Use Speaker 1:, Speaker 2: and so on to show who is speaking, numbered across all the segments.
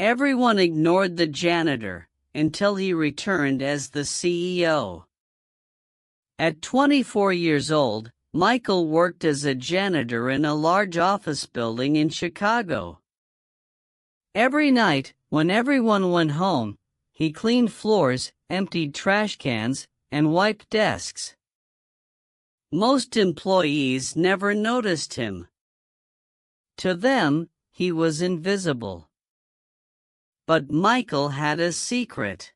Speaker 1: Everyone ignored the janitor until he returned as the CEO. At 24 years old, Michael worked as a janitor in a large office building in Chicago. Every night, when everyone went home, he cleaned floors, emptied trash cans, and wiped desks. Most employees never noticed him. To them, he was invisible. But Michael had a secret.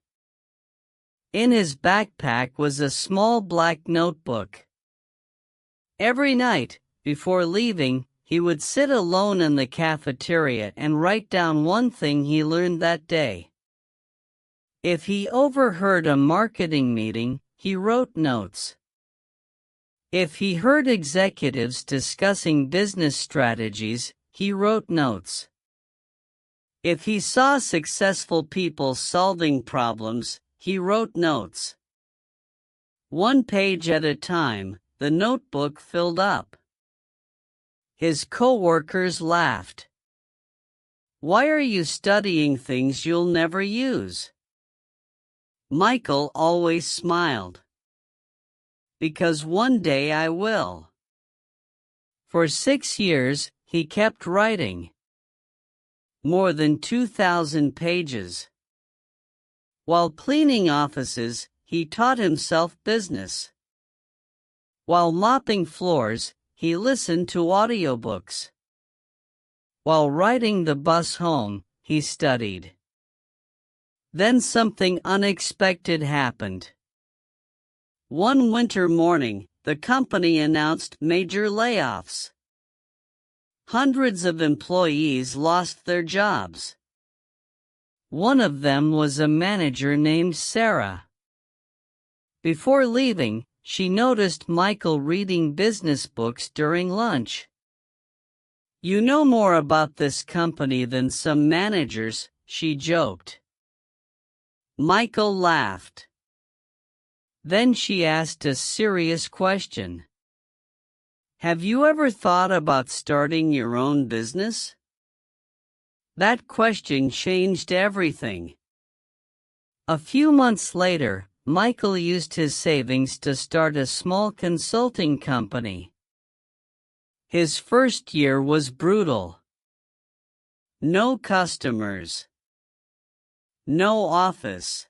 Speaker 1: In his backpack was a small black notebook. Every night, before leaving, he would sit alone in the cafeteria and write down one thing he learned that day. If he overheard a marketing meeting, he wrote notes. If he heard executives discussing business strategies, he wrote notes. If he saw successful people solving problems, he wrote notes. One page at a time, the notebook filled up. His coworkers laughed. "Why are you studying things you'll never use?" Michael always smiled. "Because one day I will." For 6 years, he kept writing. More than 2,000 pages. While cleaning offices, he taught himself business. While mopping floors, he listened to audiobooks. While riding the bus home, he studied. Then something unexpected happened. One winter morning, the company announced major layoffs. Hundreds of employees lost their jobs. One of them was a manager named Sarah. Before leaving, she noticed Michael reading business books during lunch. "You know more about this company than some managers," she joked. Michael laughed. Then she asked a serious question. "Have you ever thought about starting your own business?" That question changed everything. A few months later, Michael used his savings to start a small consulting company. His first year was brutal. No customers. No office.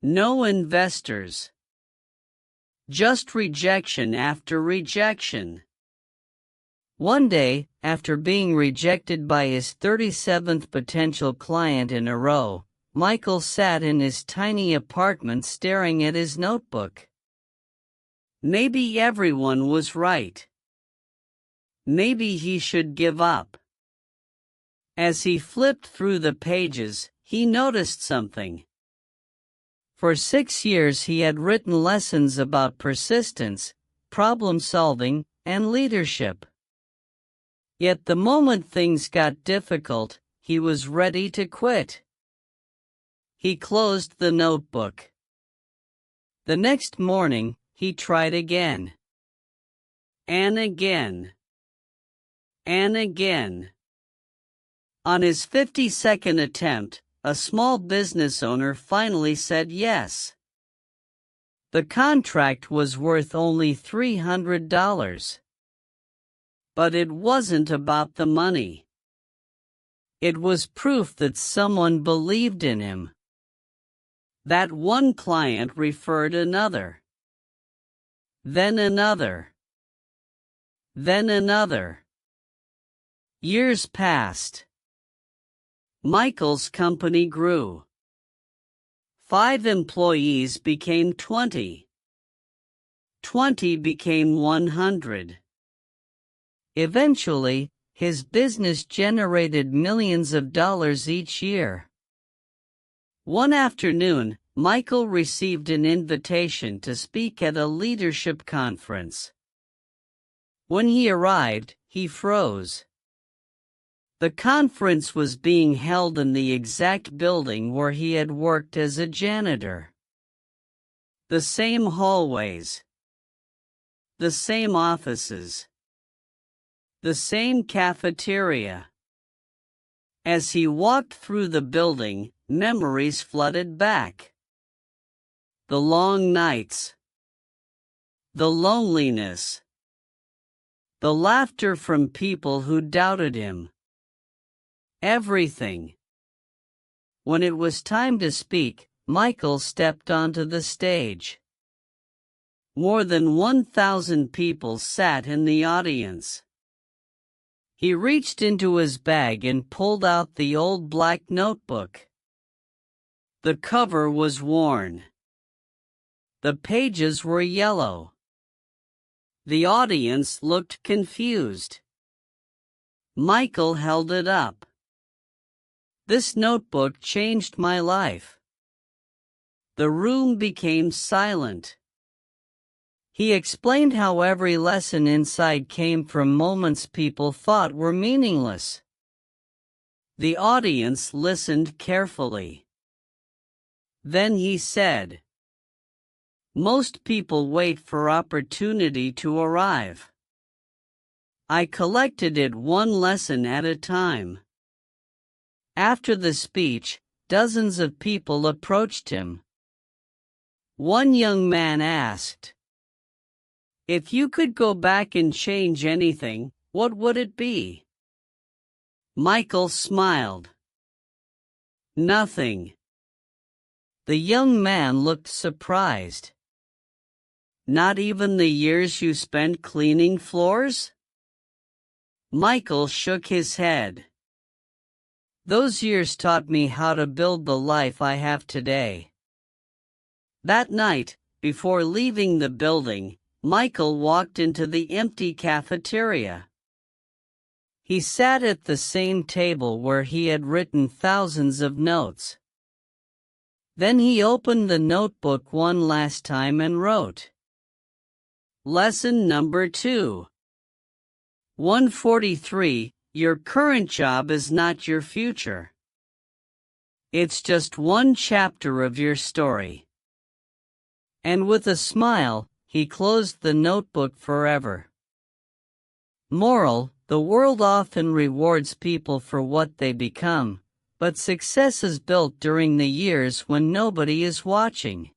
Speaker 1: No investors. Just rejection after rejection. One day, after being rejected by his 37th potential client in a row, Michael sat in his tiny apartment staring at his notebook. Maybe everyone was right. Maybe he should give up. As he flipped through the pages, he noticed something. For 6 years he had written lessons about persistence, problem-solving, and leadership. Yet the moment things got difficult, he was ready to quit. He closed the notebook. The next morning, he tried again. And again. And again. On his 52nd attempt, a small business owner finally said yes. The contract was worth only $300. But it wasn't about the money. It was proof that someone believed in him. That one client referred another. Then another. Then another. Years passed. Michael's company grew. 5 employees became 20. 20 became 100. Eventually, his business generated millions of dollars each year. One afternoon, Michael received an invitation to speak at a leadership conference. When he arrived, he froze. The conference was being held in the exact building where he had worked as a janitor. The same hallways. The same offices. The same cafeteria. As he walked through the building, memories flooded back. The long nights. The loneliness. The laughter from people who doubted him. Everything. When it was time to speak, Michael stepped onto the stage. More than 1,000 people sat in the audience. He reached into his bag and pulled out the old black notebook. The cover was worn. The pages were yellow. The audience looked confused. Michael held it up. "This notebook changed my life." The room became silent. He explained how every lesson inside came from moments people thought were meaningless. The audience listened carefully. Then he said, "Most people wait for opportunity to arrive. I collected it one lesson at a time." After the speech, dozens of people approached him. One young man asked, "If you could go back and change anything, what would it be?" Michael smiled. "Nothing." The young man looked surprised. "Not even the years you spent cleaning floors?" Michael shook his head. "Those years taught me how to build the life I have today." That night, before leaving the building, Michael walked into the empty cafeteria. He sat at the same table where he had written thousands of notes. Then he opened the notebook one last time and wrote, "Lesson number 2. 143. Your current job is not your future. It's just one chapter of your story." And with a smile, he closed the notebook forever. Moral: the world often rewards people for what they become, but success is built during the years when nobody is watching.